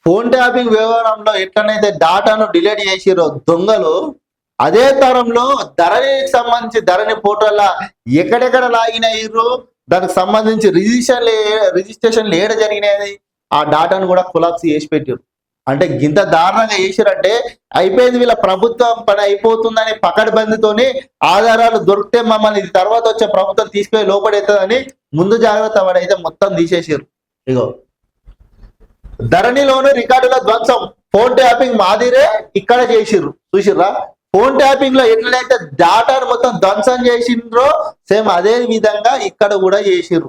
Phone tapping వ్యవహారంలో ఎట్లనైతే డాటాను delete చేసిరో దొంగలు, అదే తరంలో ధరణికి సంబంధించి ధరణి పోర్టల్ ఎక్కడెక్కడ లాగిన్ అయ్యారు, దానికి సంబంధించి రిజిస్ట్రేషన్లు ఏడ జరిగినాయి, ఆ డాటాను కూడా కొలాప్స్ చేసి పెట్టారు. అంటే గింత దారుణంగా చేసిరంటే అయిపోయింది, వీళ్ళ ప్రభుత్వం పని అయిపోతుందని పకడ్బందీతోని ఆధారాలు దొరికితే మమ్మల్ని ఇది తర్వాత వచ్చే ప్రభుత్వం తీసుకొని లోపడేస్తుందని ముందు జాగ్రత్త పడైతే మొత్తం తీసేసారు. ఇగో ధరణిలోని రికార్డుల ధ్వంసం, ఫోన్ ట్యాపింగ్ మాదిరే ఇక్కడ చేసిర్రు. చూసిర్రా, ఫోన్ ట్యాపింగ్ లో ఎట్లయితే డాటాను మొత్తం ధ్వంసం చేసిండ్రో సేమ్ అదే విధంగా ఇక్కడ కూడా చేసిర్రు.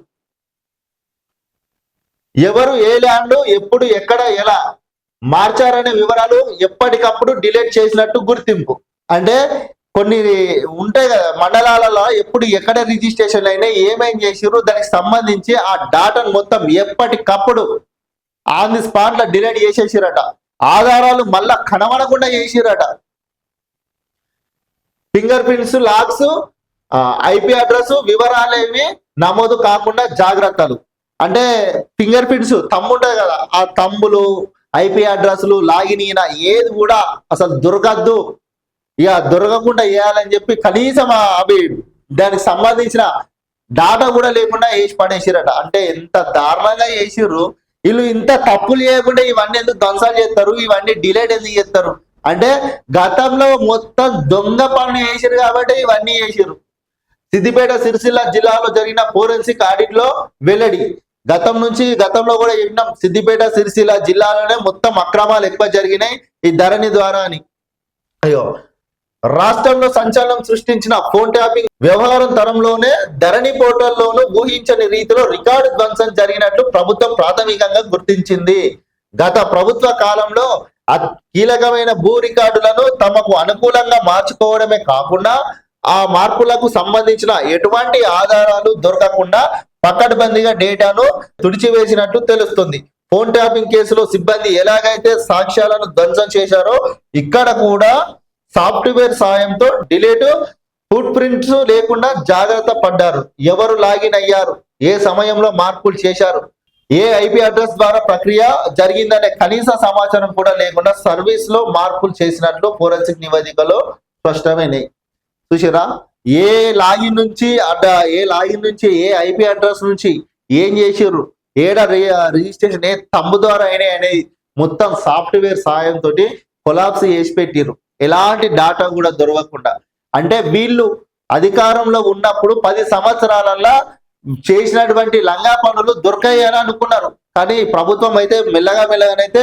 ఎవరు ఏ ల్యాండ్ ఎప్పుడు ఎక్కడ ఎలా మార్చారనే వివరాలు ఎప్పటికప్పుడు డిలీట్ చేసినట్టు గుర్తింపు. అంటే కొన్ని ఉంటాయి కదా మండలాలలో, ఎప్పుడు ఎక్కడ రిజిస్ట్రేషన్ అయినా ఏమేం చేసిర్రు దానికి సంబంధించి ఆ డాటాను మొత్తం ఎప్పటికప్పుడు ఆన్ ది స్పాట్ లో డిలీట్ చేసేసిరట. ఆధారాలు మళ్ళా కనబడకుండా చేసిరట. Finger prints, logs, IP address వివరాలేవి నమోదు కాకుండా జాగ్రత్తలు. అంటే ఫింగర్ ప్రింట్స్ తమ్ము ఉంటాయి కదా, ఆ తమ్ములు, ఐపీ అడ్రస్లు, లాగిన్ అయినా ఏది కూడా అసలు దొరకద్దు. ఇక దొరకకుండా చేయాలని చెప్పి కనీసం అవి దానికి సంబంధించిన డాటా కూడా లేకుండా వేసి పడేసిరట. అంటే ఎంత దారుణంగా చేసిర్రు వీళ్ళు. ఇంత తప్పులు చేయకుండా ఇవన్నీ ఎందుకు ధ్వంసాలు చేస్తారు, ఇవన్నీ డిలేట్ ఎందుకు చేస్తారు అంటే గతంలో మొత్తం దొంగ పనులు చేసిరు కాబట్టి ఇవన్నీ చేసిరు. సిద్దిపేట సిరిసిల్ల జిల్లాలో జరిగిన ఫోరెన్సిక్ ఆడిట్ లో వెల్లడి. గతంలో కూడా చెప్పినాం, సిద్దిపేట సిరిసిల్ల జిల్లాలోనే మొత్తం అక్రమాలు ఎక్కువ జరిగినాయి ఈ ధరణి ద్వారా అని. అయ్యో, రాష్ట్రంలో సంచలనం సృష్టించిన ఫోన్ ట్యాపింగ్ వ్యవహారం తరంలోనే ధరణి పోర్టల్లోనూ ఊహించని రీతిలో రికార్డు ధ్వంసం జరిగినట్లు ప్రభుత్వం ప్రాథమికంగా గుర్తించింది. గత ప్రభుత్వ కాలంలో కీలకమైన భూ రికార్డులను తమకు అనుకూలంగా మార్చుకోవడమే కాకుండా ఆ మార్పులకు సంబంధించిన ఎటువంటి ఆధారాలు దొరకకుండా పకడ్బందీగా డేటాను తుడిచివేసినట్టు తెలుస్తుంది. ఫోన్ ట్యాపింగ్ కేసులో సిబ్బంది ఎలాగైతే సాక్ష్యాలను ధ్వంసం చేశారో ఇక్కడ కూడా సాఫ్ట్వేర్ సాయంతో డిలీట్, ఫుట్ ప్రింట్స్ లేకుండా జాగ్రత్త పడ్డారు. ఎవరు లాగిన్ అయ్యారు, ఏ సమయంలో మార్పులు చేశారు, ఏ ఐపీ అడ్రస్ ద్వారా ప్రక్రియ జరిగిందనే కనీస సమాచారం కూడా లేకుండా సర్వీస్ లో మార్పులు చేసినట్లు ఫోరెన్సిక్ నివేదికలో స్పష్టమైనవి. చూసారా, ఏ లాగిన్ నుంచి ఏ ఐపీ అడ్రస్ నుంచి ఏం చేసిర్రు, ఏడ రిజిస్ట్రేషన్ ఏ తమ్ము ద్వారా అయినాయి అనేది మొత్తం సాఫ్ట్వేర్ సాయంతో కొలాప్స్ చేసి పెట్టిర్రు. ఎలాంటి డాటా కూడా దొరకకుండా. అంటే వీళ్ళు అధికారంలో ఉన్నప్పుడు 10 సంవత్సరాలలో చేసినటువంటి లంగా పనులు దొరకాయని అనుకున్నారు. కానీ ప్రభుత్వం అయితే మెల్లగానైతే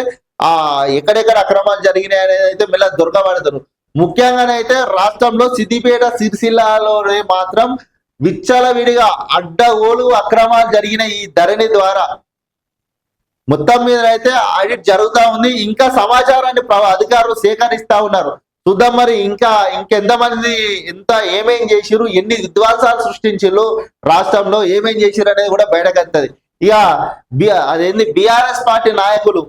ఎక్కడెక్కడ అక్రమాలు జరిగినాయి అనేది అయితే మెల్లగా దొరకబడతారు. ముఖ్యంగానైతే రాష్ట్రంలో సిద్దిపేట సిరిసిల్లాలోనే మాత్రం విచ్చలవిడిగా అడ్డగోలు అక్రమాలు జరిగిన ఈ ధరణి ద్వారా మొత్తం మీద అయితే ఆడిట్ జరుగుతూ ఉంది. ఇంకా సమాచారాన్ని అధికారులు సేకరిస్తా ఉన్నారు. చూద్దాం మరి ఇంకెంతమంది ఏమేం చేసిరు, ఎన్ని విధ్వంసాలు సృష్టించిరు రాష్ట్రంలో, ఏమేం చేసిరు అనేది కూడా బయటకొస్తుంది. ఇక అదేంది బీఆర్ఎస్ పార్టీ నాయకులు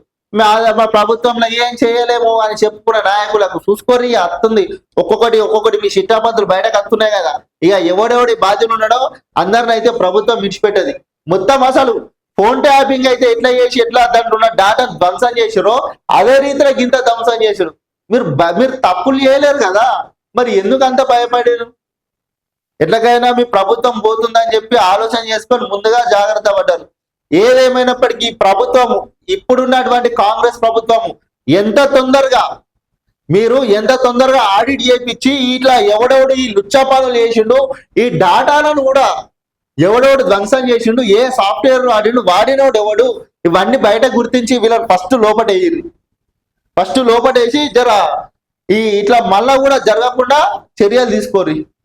మా ప్రభుత్వంలో ఏం చేయలేము అని చెప్పుకున్న నాయకులకు చూసుకోరి వస్తుంది ఒక్కొక్కటి మీ శిక్షాపత్రులు బయటకు వస్తున్నాయి కదా. ఇక ఎవడెవడి బాధ్యులు ఉన్నాడో అందరిని అయితే ప్రభుత్వం విడిచిపెట్టది. మొత్తం అసలు ఫోన్ ట్యాపింగ్ అయితే ఎట్లా దాంట్లో ఉన్న డాటా ధ్వంసం చేసిరో అదే రీతిలో గింత ధ్వంసం చేసిరు. మీరు తప్పులు చేయలేరు కదా, మరి ఎందుకు అంత భయపడారు? ఎట్లకైనా మీ ప్రభుత్వం పోతుందని చెప్పి ఆలోచన చేసుకొని ముందుగా జాగ్రత్త పడ్డారు. ఏదేమైనప్పటికీ ప్రభుత్వము, ఇప్పుడున్నటువంటి కాంగ్రెస్ ప్రభుత్వము ఎంత తొందరగా ఆడిట్ చేయించి ఇట్లా ఎవడెవడు ఈ లుచ్చపాలు చేసిండు, ఈ డాటాలను కూడా ఎవడెవడు ధ్వంసం చేసిండు, ఏ సాఫ్ట్వేర్ వాడినోడు ఎవడు, ఇవన్నీ బయట గుర్తించి వీళ్ళని ఫస్ట్ లోపటేసి ఇట్లా మళ్ళా కూడా జరగకుండా చర్యలు తీసుకోరు.